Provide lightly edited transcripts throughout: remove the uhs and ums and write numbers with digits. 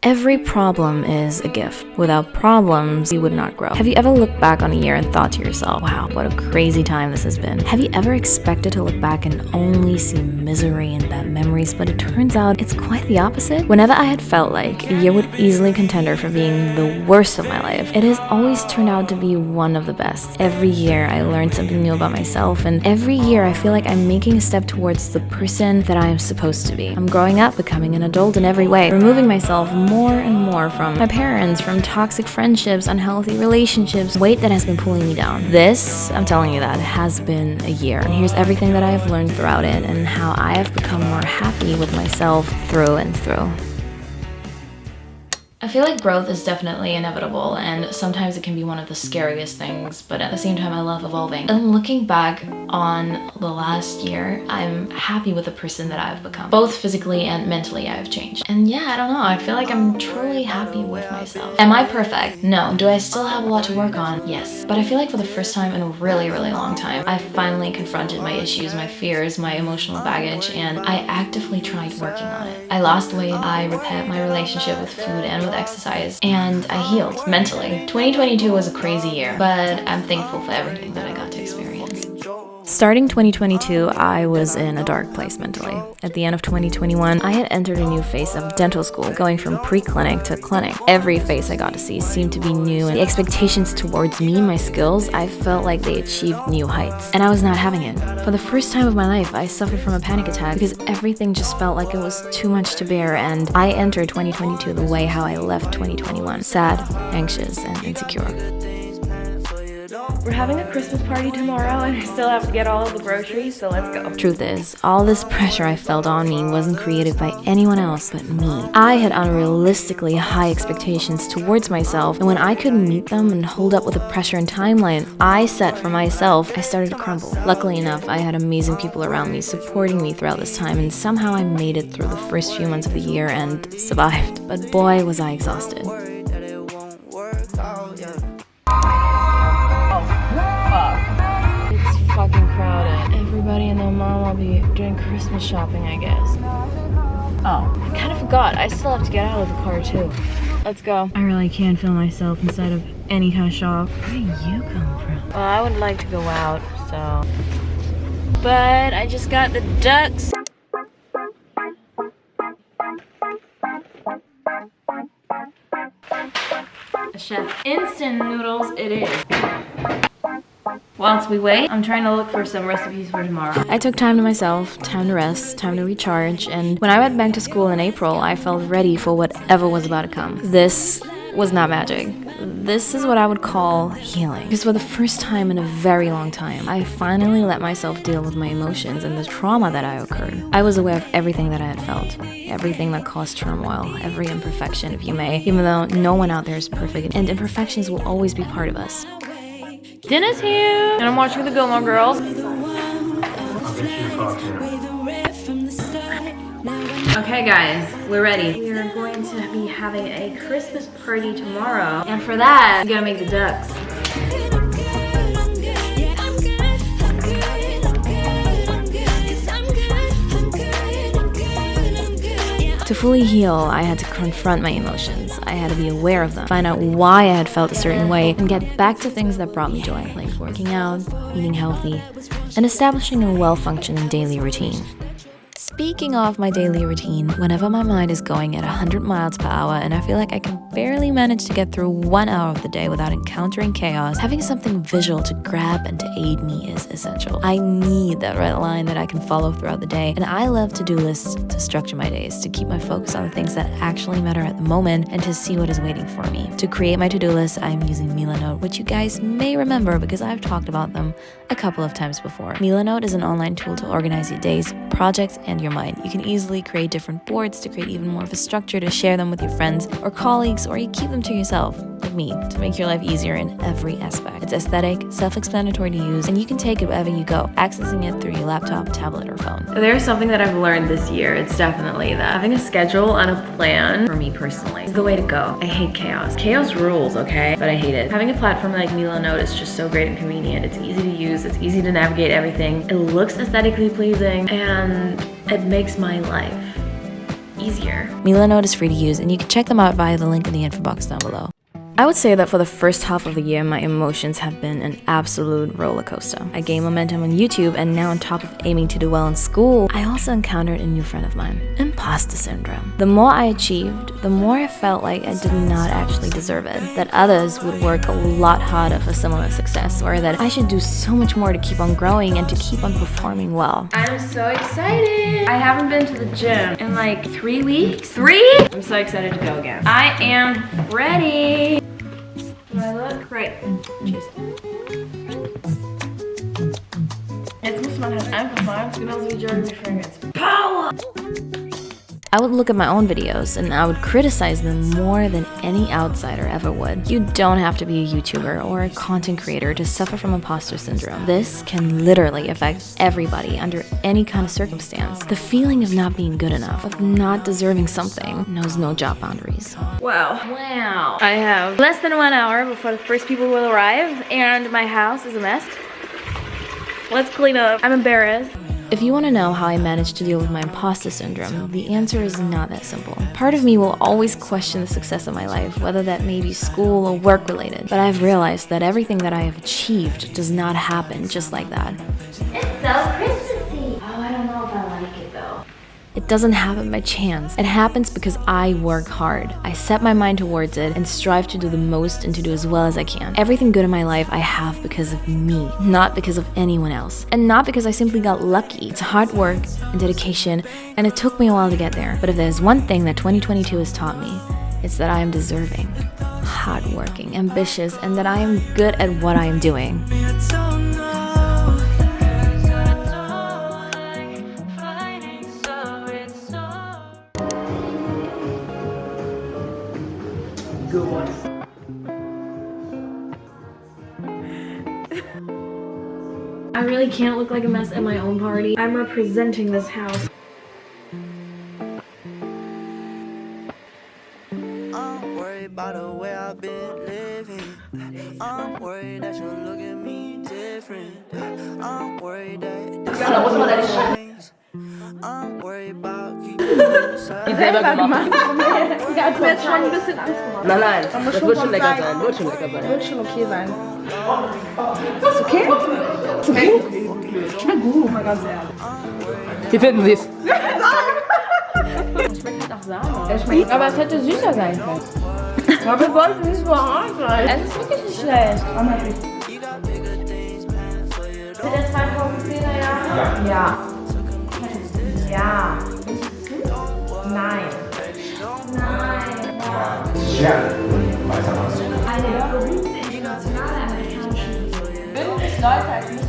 Every problem is a gift. Without problems, you would not grow. Have you ever looked back on a year and thought to yourself, wow, what a crazy time this has been? Have you ever expected to look back and only see misery and bad memories, but it turns out it's quite the opposite? Whenever I had felt like a year would easily contend for being the worst of my life, it has always turned out to be one of the best. Every year I learned something new about myself, and every year I feel like I'm making a step towards the person that I am supposed to be. I'm growing up, becoming an adult in every way, removing myself more and more from my parents, from toxic friendships, unhealthy relationships, weight that has been pulling me down. This, I'm telling you that, has been a year. And here's everything that I have learned throughout it and how I have become more happy with myself through and through. I feel like growth is definitely inevitable, and sometimes it can be one of the scariest things, but at the same time I love evolving. And looking back on the last year, I'm happy with the person that I've become. Both physically and mentally I've changed. And yeah, I don't know, I feel like I'm truly happy with myself. Am I perfect? No. Do I still have a lot to work on? Yes. But I feel like for the first time in a really, really long time, I finally confronted my issues, my fears, my emotional baggage, and I actively tried working on it. I lost weight, I repaired my relationship with food and with exercise, and I healed mentally. 2022 was a crazy year, but I'm thankful for everything that I got to experience. Starting 2022, I was in a dark place mentally. At the end of 2021, I had entered a new phase of dental school, going from pre-clinic to clinic. Every face I got to see seemed to be new, and the expectations towards me and my skills, I felt like they achieved new heights, and I was not having it. For the first time of my life, I suffered from a panic attack because everything just felt like it was too much to bear, and I entered 2022 the way how I left 2021, sad, anxious, and insecure. We're having a Christmas party tomorrow and I still have to get all of the groceries, so let's go. Truth is, all this pressure I felt on me wasn't created by anyone else but me. I had unrealistically high expectations towards myself, and when I couldn't meet them and hold up with the pressure and timeline I set for myself, I started to crumble. Luckily enough, I had amazing people around me supporting me throughout this time, and somehow I made it through the first few months of the year and survived. But boy, was I exhausted. Fucking crowded. Everybody and their mom will be doing Christmas shopping, I guess. Oh, I kind of forgot. I still have to get out of the car too. Let's go. I really can't feel myself inside of any kind of shop. Where do you come from? Well, I would like to go out, so. But I just got the ducks. Chef instant noodles it is. Whilst we wait, I'm trying to look for some recipes for tomorrow. I took time to myself, time to rest, time to recharge, and when I went back to school in April, I felt ready for whatever was about to come. This was not magic. This is what I would call healing. Because for the first time in a very long time, I finally let myself deal with my emotions and the trauma that I occurred. I was aware of everything that I had felt, everything that caused turmoil, every imperfection, if you may, even though no one out there is perfect, and imperfections will always be part of us. Dinner's here, and I'm watching the Gilmore Girls. Okay guys, we're ready. We are going to be having a Christmas party tomorrow, and for that, we gotta make the ducks. To fully heal, I had to confront my emotions. I had to be aware of them, find out why I had felt a certain way, and get back to things that brought me joy, like working out, eating healthy, and establishing a well-functioning daily routine. Speaking of my daily routine, whenever my mind is going at 100 miles per hour and I feel like I can barely manage to get through 1 hour of the day without encountering chaos, having something visual to grab and to aid me is essential. I need that red line that I can follow throughout the day, and I love to-do lists to structure my days, to keep my focus on the things that actually matter at the moment and to see what is waiting for me. To create my to-do list, I'm using Milanote, which you guys may remember because I've talked about them a couple of times before. Milanote is an online tool to organize your days, projects, and your mind. You can easily create different boards to create even more of a structure to share them with your friends or colleagues, or you keep them to yourself, like me, to make your life easier in every aspect. It's aesthetic, self-explanatory to use, and you can take it wherever you go, accessing it through your laptop, tablet, or phone. There's something that I've learned this year. It's definitely that having a schedule and a plan, for me personally, is the way to go. I hate chaos. Chaos rules, okay? But I hate it. Having a platform like Milanote is just so great and convenient. It's easy to use, it's easy to navigate everything. It looks aesthetically pleasing, and it makes my life easier. Milanote is free to use, and you can check them out via the link in the info box down below. I would say that for the first half of the year, my emotions have been an absolute roller coaster. I gained momentum on YouTube, and now on top of aiming to do well in school, I also encountered a new friend of mine, imposter syndrome. The more I achieved, the more I felt like I did not actually deserve it, that others would work a lot harder for similar success, or that I should do so much more to keep on growing and to keep on performing well. I'm so excited. I haven't been to the gym in like 3 weeks. 3? I'm so excited to go again. I am ready. Do I look? Right. Tschüss. Jetzt muss man halt einfach mal, genauso wie Jeremy Fragrance. Power! I would look at my own videos and I would criticize them more than any outsider ever would. You don't have to be a YouTuber or a content creator to suffer from imposter syndrome. This can literally affect everybody under any kind of circumstance. The feeling of not being good enough, of not deserving something, knows no job boundaries. Wow. I have less than 1 hour before the first people will arrive, and my house is a mess. Let's clean up. I'm embarrassed. If you want to know how I managed to deal with my imposter syndrome, the answer is not that simple. Part of me will always question the success of my life, whether that may be school or work related. But I've realized that everything that I have achieved does not happen just like that. It's so Christmassy. Oh, I don't know if I like it though. It doesn't happen by chance. It happens because I work hard. I set my mind towards it and strive to do the most and to do as well as I can. Everything good in my life I have because of me, not because of anyone else. And not because I simply got lucky. It's hard work and dedication, and it took me a while to get there. But if there's one thing that 2022 has taught me, it's that I am deserving, hardworking, ambitious, and that I am good at what I am doing. I really can't look like a mess at my own party. I'm representing this house. I'm worried about the way I've been living. I'm worried that you'll look at me different. I'm worried that I'm worried about keeping you Die selber gemacht. Ja, hat mir jetzt schon ein bisschen Angst gemacht. Nein, nein, das wird schon lecker sein. Wird schon lecker sein. Wird schon okay sein. Ist okay? Ist okay? Schmeckt gut, mal ganz ehrlich. Wie finden Sie es? Schmeckt halt nach Sahne. Aber es hätte süßer sein können. Aber wir wollten nicht so hart sein. Es ist wirklich nicht schlecht. Sind das 2010er Jahre? Ja. Ja. Nein. Nein. Eine berühmte internationale amerikanische 50 Leute als nicht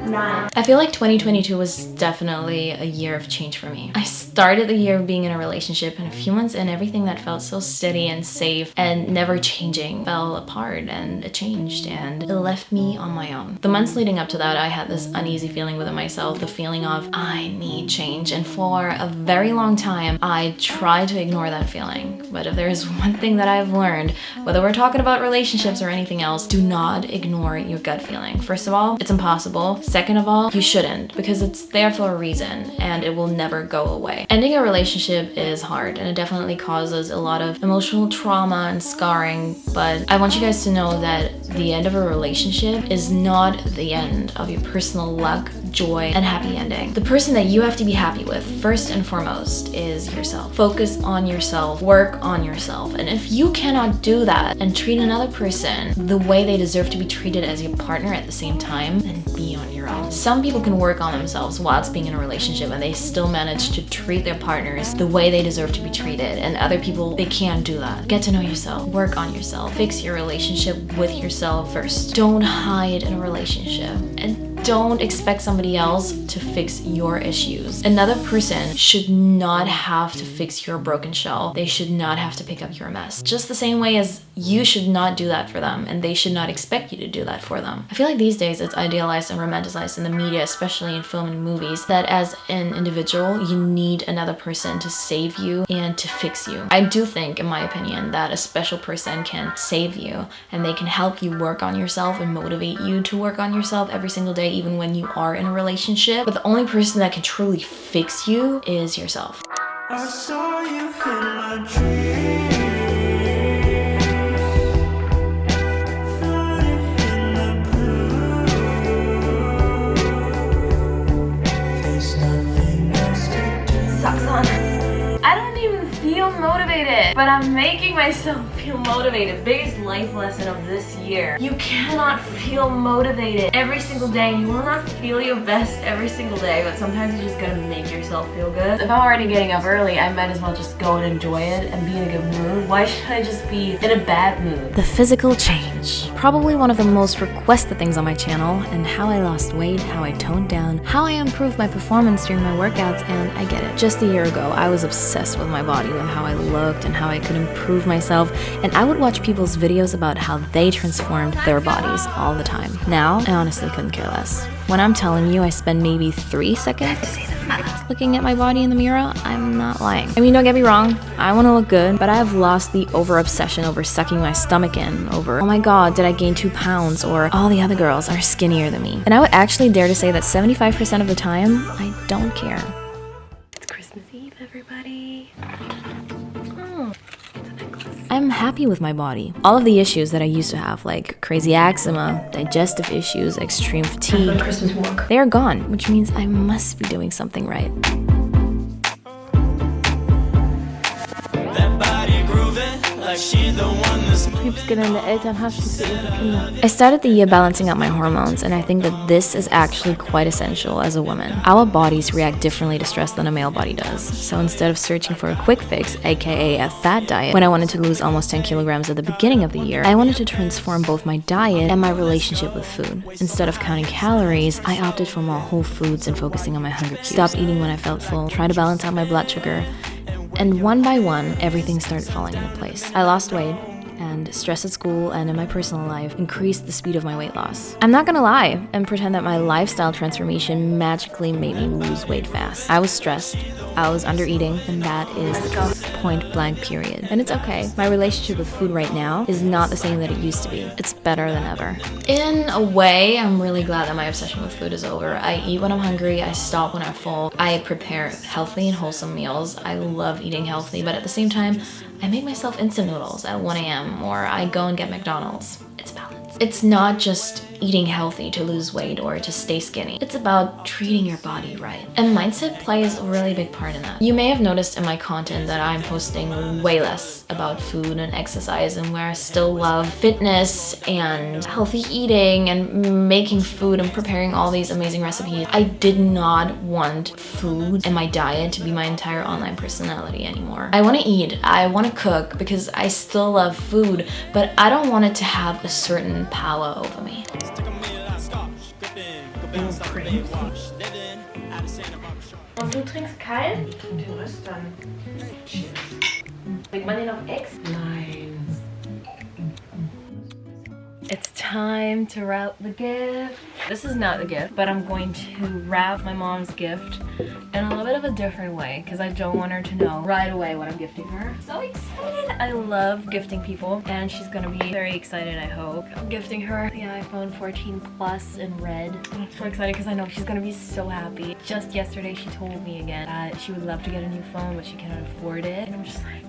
Nein. I feel like 2022 was definitely a year of change for me. I started the year being in a relationship, and a few months in, everything that felt so steady and safe and never changing fell apart, and it changed, and it left me on my own. The months leading up to that, I had this uneasy feeling within myself, the feeling of I need change, and for a very long time, I tried to ignore that feeling. But if there is one thing that I've learned, whether we're talking about relationships or anything else, do not ignore your gut feeling. First of all, it's impossible. Second of all, you shouldn't, because it's there for a reason and it will never go away. Ending a relationship is hard, and it definitely causes a lot of emotional trauma and scarring, but I want you guys to know that the end of a relationship is not the end of your personal luck, joy, and happy ending. The person that you have to be happy with, first and foremost, is yourself. Focus on yourself, work on yourself, and if you cannot do that and treat another person the way they deserve to be treated as your partner at the same time, then be on your own. Some people can work on themselves whilst being in a relationship and they still manage to treat their partners the way they deserve to be treated, and other people, they can't do that. Get to know yourself, work on yourself, fix your relationship with yourself first. Don't hide in a relationship, and don't expect somebody else to fix your issues. Another person should not have to fix your broken shell. They should not have to pick up your mess. Just the same way as you should not do that for them, and they should not expect you to do that for them. I feel like these days it's idealized and romanticized in the media, especially in film and movies, that as an individual, you need another person to save you and to fix you. I do think, in my opinion, that a special person can save you, and they can help you work on yourself and motivate you to work on yourself every single day, even when you are in a relationship. But the only person that can truly fix you is yourself. I saw you in my dreams. Socks on. I don't even feel motivated, but I'm making myself feel motivated. Biggest life lesson of this year. You cannot feel motivated every single day. You will not feel your best every single day, but sometimes you just gotta make yourself feel good. If I'm already getting up early, I might as well just go and enjoy it and be in a good mood. Why should I just be in a bad mood? The physical change. Probably one of the most requested things on my channel, and how I lost weight, how I toned down, how I improved my performance during my workouts, and I get it. Just a year ago, I was obsessed with my body, with how I looked and how I could improve myself, and I would watch people's videos about how they transformed their bodies all the time. Now, I honestly couldn't care less. When I'm telling you I spend maybe 3 seconds looking at my body in the mirror, I'm not lying. I mean, don't get me wrong, I want to look good, but I have lost the over-obsession over sucking my stomach in, over, oh my god, did I gain 2 pounds, or all the other girls are skinnier than me. And I would actually dare to say that 75% of the time, I don't care. It's Christmas Eve, everybody. I'm happy with my body. All of the issues that I used to have, like crazy eczema, digestive issues, extreme fatigue, Christmas walk. they are gone, which means I must be doing something right. That body grooving like she the one that's Typsgenannte Eltern hassen für ihre Kinder. I started the year balancing out my hormones, and I think that this is actually quite essential as a woman. Our bodies react differently to stress than a male body does. So instead of searching for a quick fix, aka a fat diet, when I wanted to lose almost 10 kilograms at the beginning of the year, I wanted to transform both my diet and my relationship with food. Instead of counting calories, I opted for more whole foods and focusing on my hunger cues. Stopped eating when I felt full, tried to balance out my blood sugar, and one by one, everything started falling into place. I lost weight, and stress at school and in my personal life increased the speed of my weight loss. I'm not gonna lie and pretend that my lifestyle transformation magically made me lose weight fast. I was stressed, I was under eating, and that is point blank period. And it's okay. My relationship with food right now is not the same that it used to be. It's better than ever. In a way, I'm really glad that my obsession with food is over. I eat when I'm hungry, I stop when I'm full, I prepare healthy and wholesome meals. I love eating healthy, but at the same time, I make myself instant noodles at 1 a.m. or I go and get McDonald's. It's balance. It's not just eating healthy to lose weight or to stay skinny. It's about treating your body right. And mindset plays a really big part in that. You may have noticed in my content that I'm posting way less about food and exercise, and where I still love fitness and healthy eating and making food and preparing all these amazing recipes. I did not want food and my diet to be my entire online personality anymore. I want to eat, I want to cook because I still love food, but I don't want it to have a certain power over me. Und du trinkst kalt? Und den Rest dann. Cheers. Legt man den auf Ex? Nein. It's time to wrap the gift. This is not the gift, but I'm going to wrap my mom's gift in a little bit of a different way because I don't want her to know right away what I'm gifting her. So excited! I love gifting people, and she's gonna be very excited, I hope. I'm gifting her the iPhone 14 Plus in red. I'm so excited because I know she's gonna be so happy. Just yesterday she told me again that she would love to get a new phone, but she cannot afford it. And I'm just like,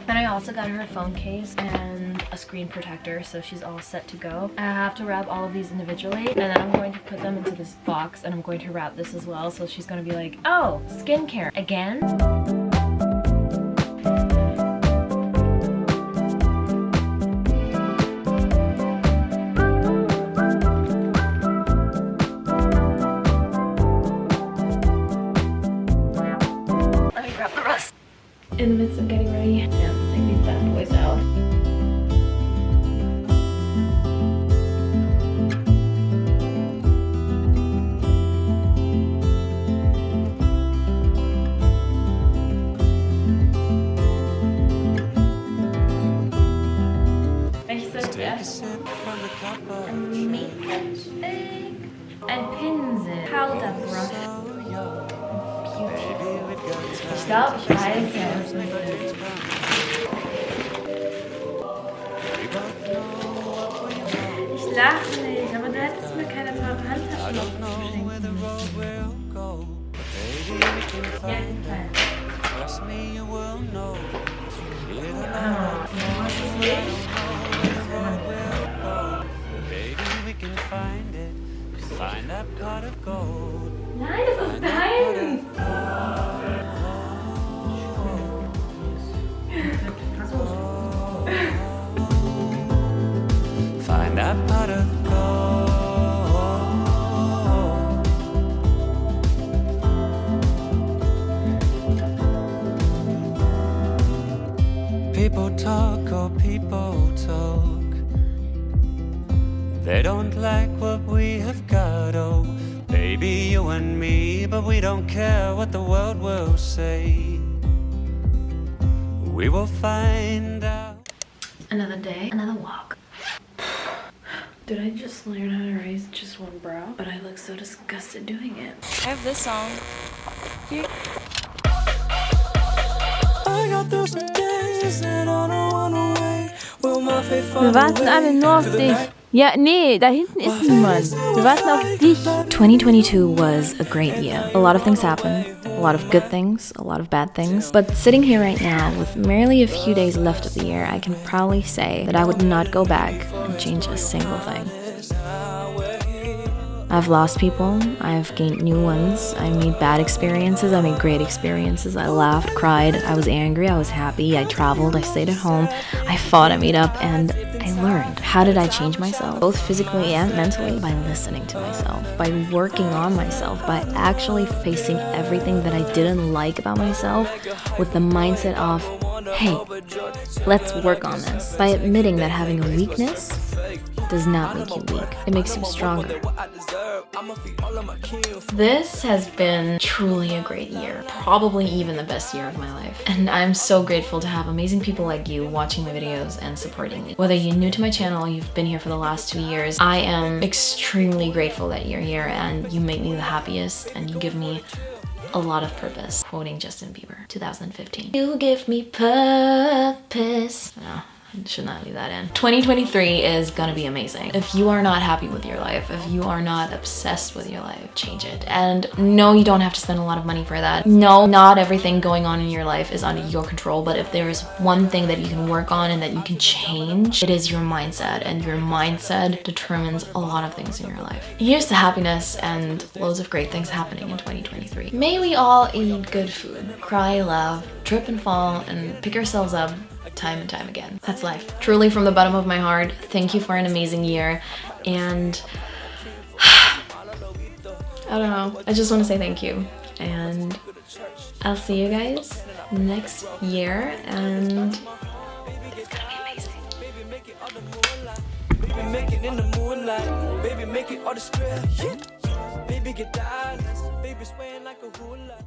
and I also got her a phone case and a screen protector, so she's all set to go. I have to wrap all of these individually, and then I'm going to put them into this box, and I'm going to wrap this as well, so she's gonna be like, oh, skincare again? Let me grab the rest. In the midst of getting ready, and take these bad boys out. Welches soll ich erst? Ein Pinsel. Powder Brush. Ich glaube, ich weiß ja, was das ist. Ich lache nicht, aber du hättest mir keine teure Handtasche noch schenken müssen. Ja, total. we can find it. Find that pot of gold. Nein, das ist deins. Find that pot of gold. People talk, oh people talk. They don't like what we have got, oh baby, you and me, but we don't care what the world will say. We will find out. Another day, another walk. Did I just learn how to raise just one brow? But I look so disgusted doing it. I have this song. Wir warten alle nur auf dich. Ja, nee, da hinten ist niemand. Wir warten auf dich. 2022 was a great year. A lot of things happened. A lot of good things, a lot of bad things. But sitting here right now, with merely a few days left of the year, I can proudly say that I would not go back and change a single thing. I've lost people, I've gained new ones, I made bad experiences, I made great experiences, I laughed, cried, I was angry, I was happy, I traveled, I stayed at home, I fought, I made up, and I learned. How did I change myself? Both physically and mentally, by listening to myself, by working on myself, by actually facing everything that I didn't like about myself with the mindset of, hey, let's work on this. By admitting that having a weakness does not make you weak. It makes you stronger. This has been truly a great year. Probably even the best year of my life. And I'm so grateful to have amazing people like you watching my videos and supporting me. Whether you're new to my channel or you've been here for the last 2 years, I am extremely grateful that you're here and you make me the happiest and you give me a lot of purpose. Quoting Justin Bieber, 2015. You give me purpose. No, I should not leave that in. 2023 is gonna be amazing. If you are not happy with your life, if you are not obsessed with your life, change it. And no, you don't have to spend a lot of money for that. No, not everything going on in your life is under your control, but if there is one thing that you can work on and that you can change, it is your mindset, and your mindset determines a lot of things in your life. Here's to happiness and loads of great things happening in 2023. May we all eat good food, cry, laugh, trip and fall, and pick ourselves up time and time again. That's life. Truly, from the bottom of my heart, thank you for an amazing year, and I don't know, I just want to say thank you, and I'll see you guys next year, and it's gonna be amazing. Baby, make it in the moonlight. Baby, make it all the square. Baby, get down. Baby, swaying like a hula.